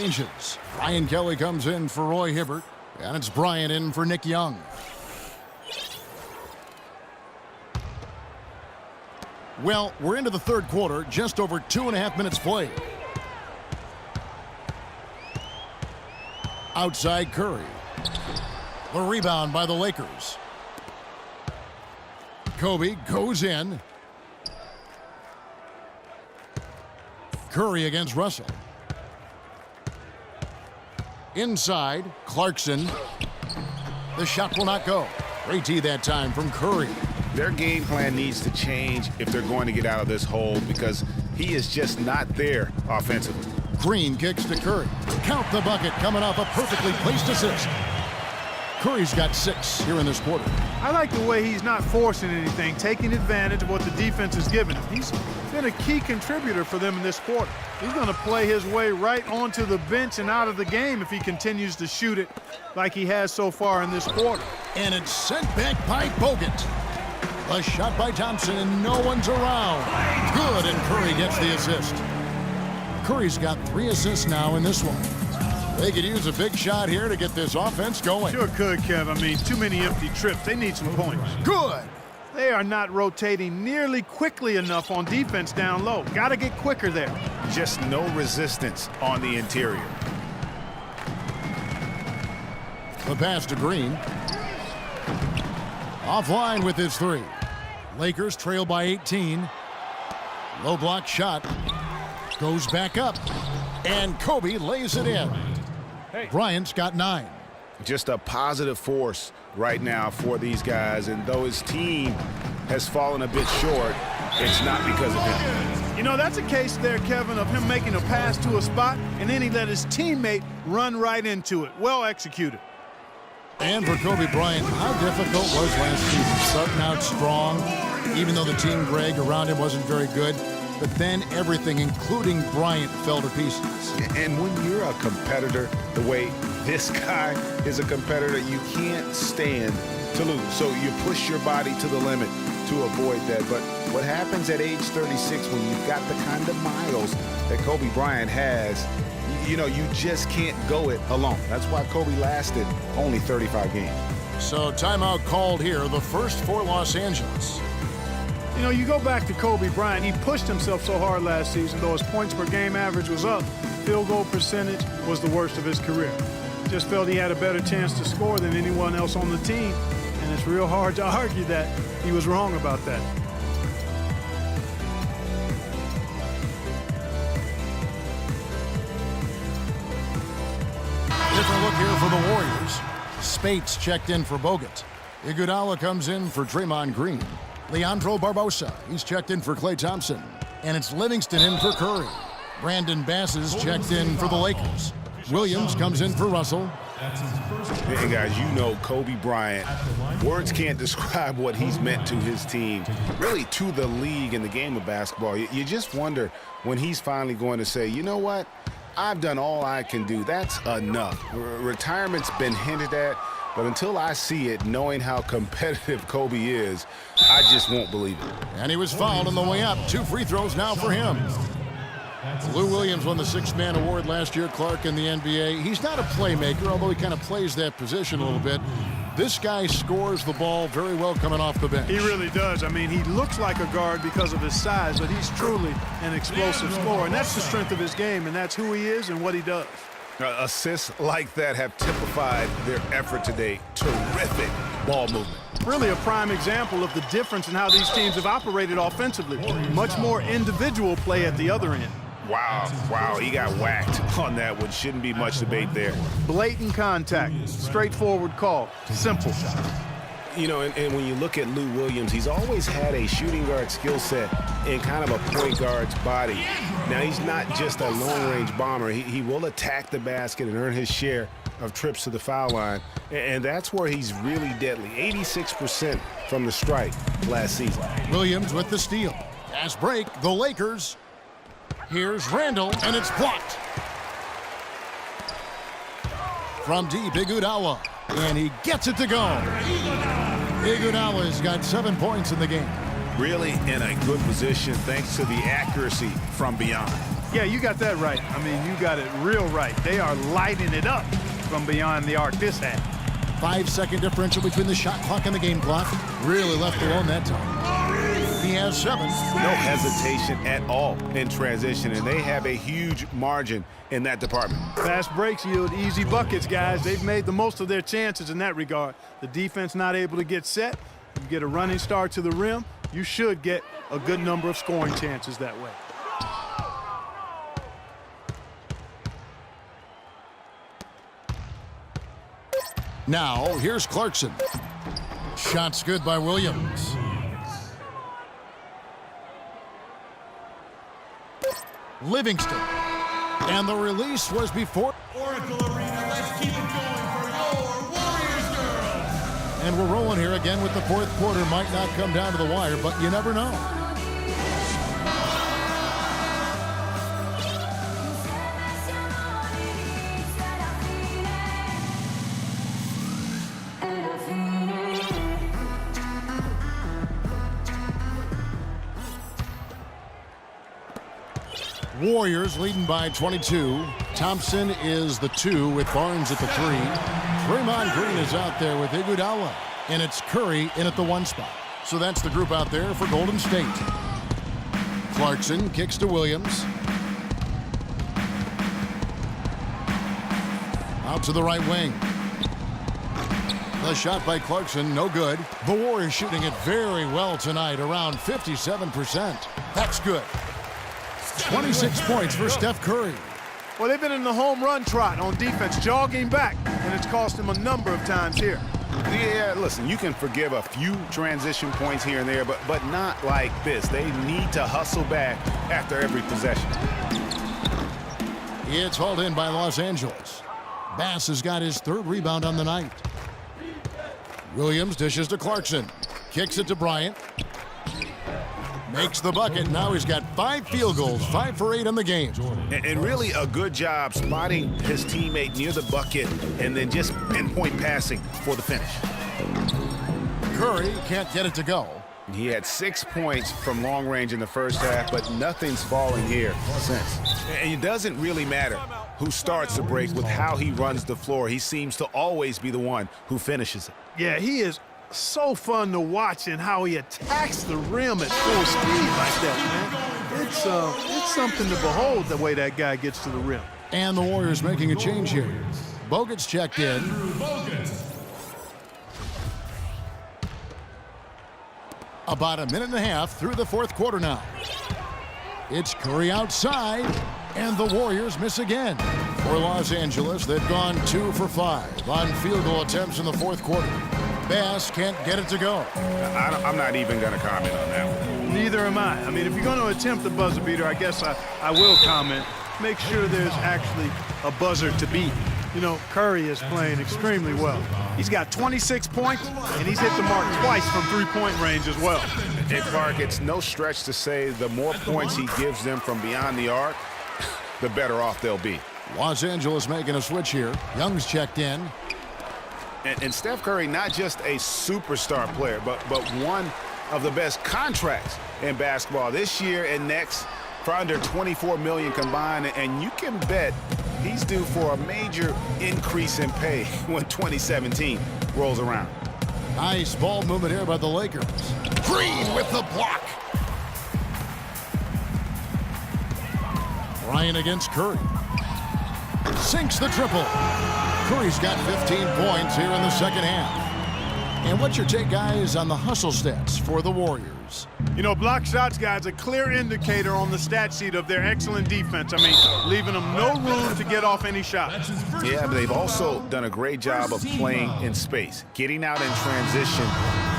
changes. Brian Kelly comes in for Roy Hibbert, and it's Bryant in for Nick Young. Well, we're into the third quarter, just over 2.5 minutes played. Outside Curry. The rebound by the Lakers. Kobe goes in. Curry against Russell. Inside, Clarkson. The shot will not go. Great tee that time from Curry. Their game plan needs to change if they're going to get out of this hole because he is just not there offensively. Green kicks to Curry. Count the bucket coming off a perfectly placed assist. Curry's got 6 here in this quarter. I like the way he's not forcing anything, taking advantage of what the defense has given him. He's been a key contributor for them in this quarter. He's going to play his way right onto the bench and out of the game if he continues to shoot it like he has so far in this quarter. And it's sent back by Bogut. A shot by Thompson, and no one's around. Good, and Curry gets the assist. Curry's got 3 assists now in this one. They could use a big shot here to get this offense going. Sure could, Kev. I mean, too many empty trips. They need some points. Good. They are not rotating nearly quickly enough on defense down low. Got to get quicker there. Just no resistance on the interior. The pass to Green. Offline with his 3. Lakers trail by 18. Low block shot. Goes back up. And Kobe lays it in. Bryant's got 9. Just a positive force right now for these guys. And though his team has fallen a bit short, it's not because of him. You know, that's a case there, Kevin, of him making a pass to a spot, and then he let his teammate run right into it. Well executed. And for Kobe Bryant, how difficult was last season? Starting out strong, even though the team, Greg, around him wasn't very good. But then everything, including Bryant, fell to pieces. And when you're a competitor, the way this guy is a competitor, you can't stand to lose. So you push your body to the limit to avoid that. But what happens at age 36 when you've got the kind of miles that Kobe Bryant has, you know, you just can't go it alone. That's why Kobe lasted only 35 games. So timeout called here, the first for Los Angeles. You know, you go back to Kobe Bryant, he pushed himself so hard last season, though his points per game average was up. Field goal percentage was the worst of his career. Just felt he had a better chance to score than anyone else on the team, and it's real hard to argue that he was wrong about that. Different look here for the Warriors. Spates checked in for Bogut. Iguodala comes in for Draymond Green. Leandro Barbosa, he's checked in for Klay Thompson. And it's Livingston in for Curry. Brandon Bass is checked in for the Lakers. Williams comes in for Russell. And guys, you know Kobe Bryant, words can't describe what he's meant to his team, really to the league and the game of basketball. You just wonder when he's finally going to say, you know what, I've done all I can do. That's enough. Retirement's been hinted at. But until I see it, knowing how competitive Kobe is, I just won't believe it. And he was fouled on the way up. 2 free throws now for him. Lou Williams won the 6th man award last year, Clark, in the NBA. He's not a playmaker, although he kind of plays that position a little bit. This guy scores the ball very well coming off the bench. He really does. I mean, he looks like a guard because of his size, but he's truly an explosive scorer. And that's the strength of his game, and that's who he is and what he does. Assists like that have typified their effort today. Terrific ball movement. Really a prime example of the difference in how these teams have operated offensively. Much more individual play at the other end. Wow, he got whacked on that one. Shouldn't be much debate there. Blatant contact, straightforward call, simple. You know, and when you look at Lou Williams, he's always had a shooting guard skill set in kind of a point guard's body. Now, he's not just a long-range bomber. He will attack the basket and earn his share of trips to the foul line, and that's where he's really deadly. 86% from the stripe last season. Williams with the steal. Fast break, the Lakers. Here's Randall, and it's blocked. From deep, Iguodala, and he gets it to go. Iguodala's got 7 points in the game. Really in a good position thanks to the accuracy from beyond. Yeah, you got that right. I mean, you got it real right. They are lighting it up from beyond the arc this half. 5-second differential between the shot clock and the game clock. Really left alone that time. He has 7. No hesitation at all in transition, and they have a huge margin in that department. Fast breaks yield easy buckets, guys. They've made the most of their chances in that regard. The defense not able to get set. You get a running start to the rim, you should get a good number of scoring chances that way. Now, here's Clarkson. Shot's good by Williams. Livingston. And the release was before. Oracle Arena, let's keep it going for your Warriors girls. And we're rolling here again with the fourth quarter. Might not come down to the wire, but you never know. Warriors leading by 22. Thompson is the 2 with Barnes at the 3. Draymond Green is out there with Iguodala. And it's Curry in at the 1 spot. So that's the group out there for Golden State. Clarkson kicks to Williams. Out to the right wing. The shot by Clarkson, no good. The Warriors shooting it very well tonight, around 57%. That's good. 26 points for Steph Curry. Well, they've been in the home run trot on defense, jogging back, and it's cost them a number of times here. Yeah, listen, you can forgive a few transition points here and there, but not like this. They need to hustle back after every possession. It's hauled in by Los Angeles. Bass has got his 3rd rebound on the night. Williams dishes to Clarkson. Kicks it to Bryant. Makes the bucket. Now he's got 5 field goals, 5 for 8 in the game. And really a good job spotting his teammate near the bucket and then just pinpoint passing for the finish. Curry can't get it to go. He had 6 points from long range in the first half, but nothing's falling here since. And it doesn't really matter who starts the break with how he runs the floor. He seems to always be the one who finishes it. Yeah, he is so fun to watch and how he attacks the rim at full speed like that, man. It's something to behold the way that guy gets to the rim. And the Warriors making a change here. Bogut's checked in. About a minute and a half through the 4th quarter now. It's Curry outside, and the Warriors miss again. For Los Angeles, they've gone 2 for 5 on field goal attempts in the 4th quarter. Bass can't get it to go. I'm not even going to comment on that one. Neither am I. I mean, if you're going to attempt the buzzer beater, I guess I will comment. Make sure there's actually a buzzer to beat. You know, Curry is playing extremely well. He's got 26 points, and he's hit the mark twice from 3-point range as well. And Clark, it's no stretch to say the more points he gives them from beyond the arc, the better off they'll be. Los Angeles making a switch here. Young's checked in. And Steph Curry, not just a superstar player, but one of the best contracts in basketball this year and next for under $24 million combined. And you can bet he's due for a major increase in pay when 2017 rolls around. Nice ball movement here by the Lakers. Green with the block. Bryant against Curry. Sinks the triple. Curry's got 15 points here in the 2nd half. And what's your take, guys, on the hustle stats for the Warriors? You know, block shots, guys, a clear indicator on the stat sheet of their excellent defense. I mean, leaving them no room to get off any shot. Yeah, but they've also done a great job of playing in space, getting out in transition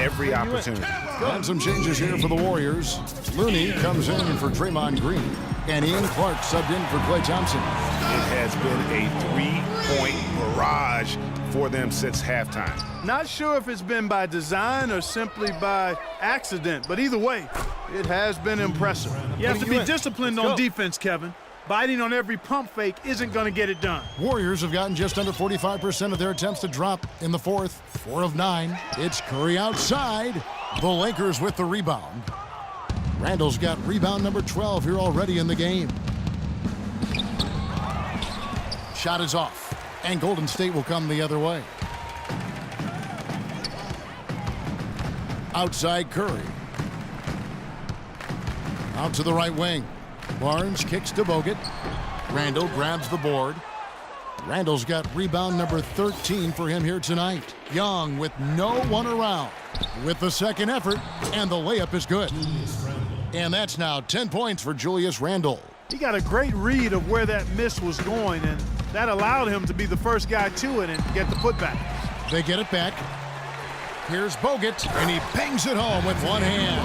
every opportunity. And some changes here for the Warriors. Looney comes in for Draymond Green. And Ian Clark subbed in for Klay Thompson. It has been a 3-point barrage for them since halftime. Not sure if it's been by design or simply by accident, but either way, it has been impressive. You have to be disciplined on defense, Kevin. Biting on every pump fake isn't going to get it done. Warriors have gotten just under 45% of their attempts to drop in the 4th. 4 of 9. It's Curry outside. The Lakers with the rebound. Randall's got rebound number 12 here already in the game. shot is off, and Golden State will come the other way. Outside Curry. Out to the right wing. Barnes kicks to Bogut. Randall grabs the board. Randall's got rebound number 13 for him here tonight. Young with no one around. With the second effort, and the layup is good. And that's now 10 points for Julius Randle. He got a great read of where that miss was going, and that allowed him to be the first guy to it and get the putback. They get it back. Here's Bogut, and he bangs it home with one hand.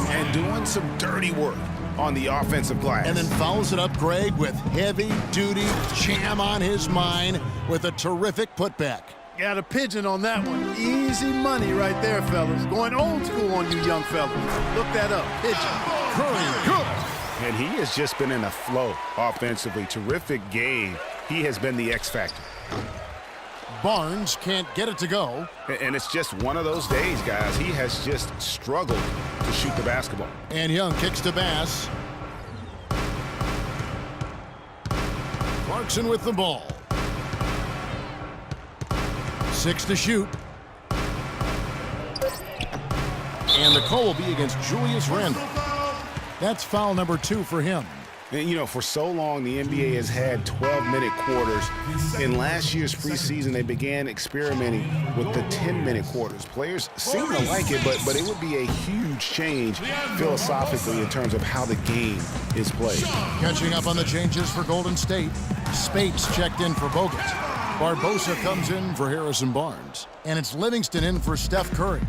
And doing some dirty work on the offensive glass. And then follows it up, Greg, with heavy-duty jam on his mind with a terrific putback. Got a pigeon on that one. Easy money right there, fellas. Going old school on you young fellas. Look that up. Pigeon. Curry, good. And he has just been in a flow offensively. Terrific game. He has been the X factor. Barnes can't get it to go. And it's just one of those days, guys. He has just struggled to shoot the basketball. And Young kicks to Bass. Clarkson with the ball. 6 to shoot. And the call will be against Julius Randle. That's foul number 2 for him. And, you know, for so long, the NBA has had 12-minute quarters. In last year's preseason, they began experimenting with the 10-minute quarters. Players seem to like it, but it would be a huge change philosophically in terms of how the game is played. Catching up on the changes for Golden State. Spates checked in for Bogut. Barbosa comes in for Harrison Barnes. And it's Livingston in for Steph Curry.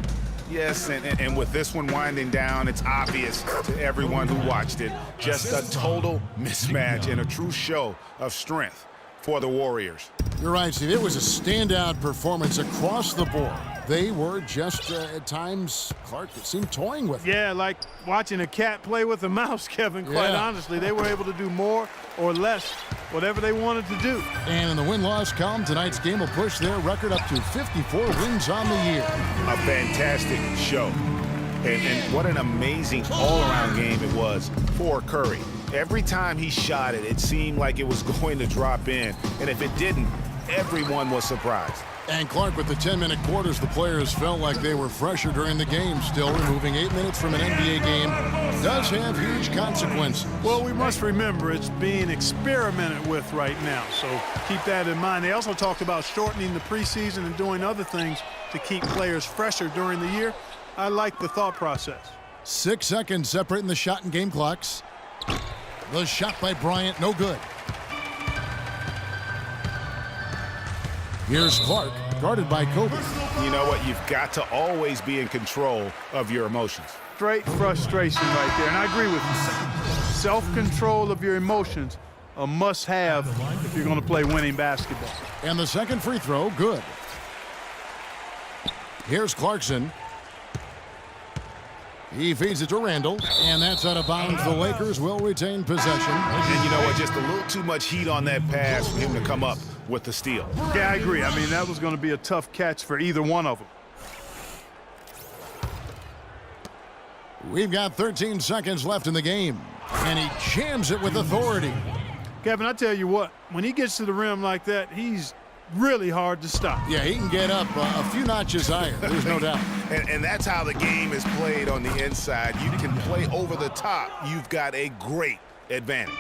Yes, and with this one winding down, it's obvious to everyone who watched it. Just a total mismatch and a true show of strength for the Warriors. You're right, Steve. It was a standout performance across the board. They were just, at times, Clark, it seemed toying with it. Yeah, like watching a cat play with a mouse, Kevin, quite honestly. They were able to do more or less, whatever they wanted to do. And in the win-loss column, tonight's game will push their record up to 54 wins on the year. A fantastic show. And what an amazing all-around game it was for Curry. Every time he shot it, it seemed like it was going to drop in. And if it didn't, everyone was surprised. And Clark, with the 10-minute quarters, the players felt like they were fresher during the game. Still, removing 8 minutes from an NBA game does have huge consequences. Well, we must remember it's being experimented with right now, so keep that in mind. They also talked about shortening the preseason and doing other things to keep players fresher during the year. I like the thought process. 6 seconds separating the shot and game clocks. The shot by Bryant, no good. Here's Clark, guarded by Kobe. You know what? You've got to always be in control of your emotions. Straight frustration right there, and I agree with you. Self-control of your emotions, a must-have if you're going to play winning basketball. And the second free throw, good. Here's Clarkson. He feeds it to Randall, and that's out of bounds. The Lakers will retain possession. And you know what? Just a little too much heat on that pass for him to come up with the steal. Yeah, I agree. I mean, that was going to be a tough catch for either one of them. We've got 13 seconds left in the game, and he jams it with authority. Kevin, I tell you what, when he gets to the rim like that, he's really hard to stop. Yeah, he can get up a few notches higher, there's no doubt. And that's how the game is played on the inside. You can play over the top. You've got a great advantage.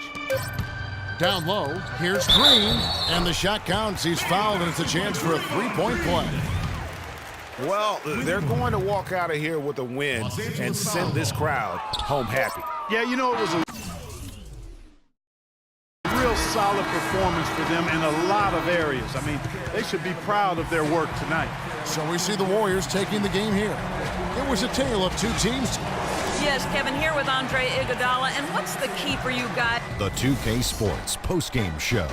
Down low, here's Green, and the shot counts. He's fouled, and it's a chance for a three-point play. Well, they're going to walk out of here with a win and send this crowd home happy. Yeah, you know, it was a real solid performance for them in a lot of areas. I mean, they should be proud of their work tonight. So we see the Warriors taking the game here. It was a tale of two teams. Yes, Kevin, here with Andre Iguodala. And what's the key for you guys? The 2K Sports postgame show.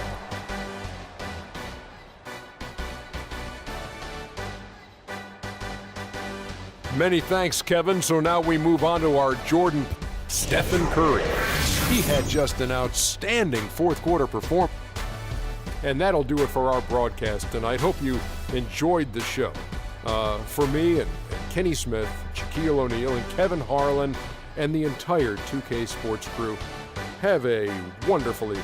Many thanks, Kevin. So now we move on to our Jordan, Stephen Curry. He had just an outstanding fourth quarter performance. And that'll do it for our broadcast tonight. Hope you enjoyed the show. For me and Kenny Smith, Shaquille O'Neal, and Kevin Harlan, and the entire 2K Sports crew, have a wonderfully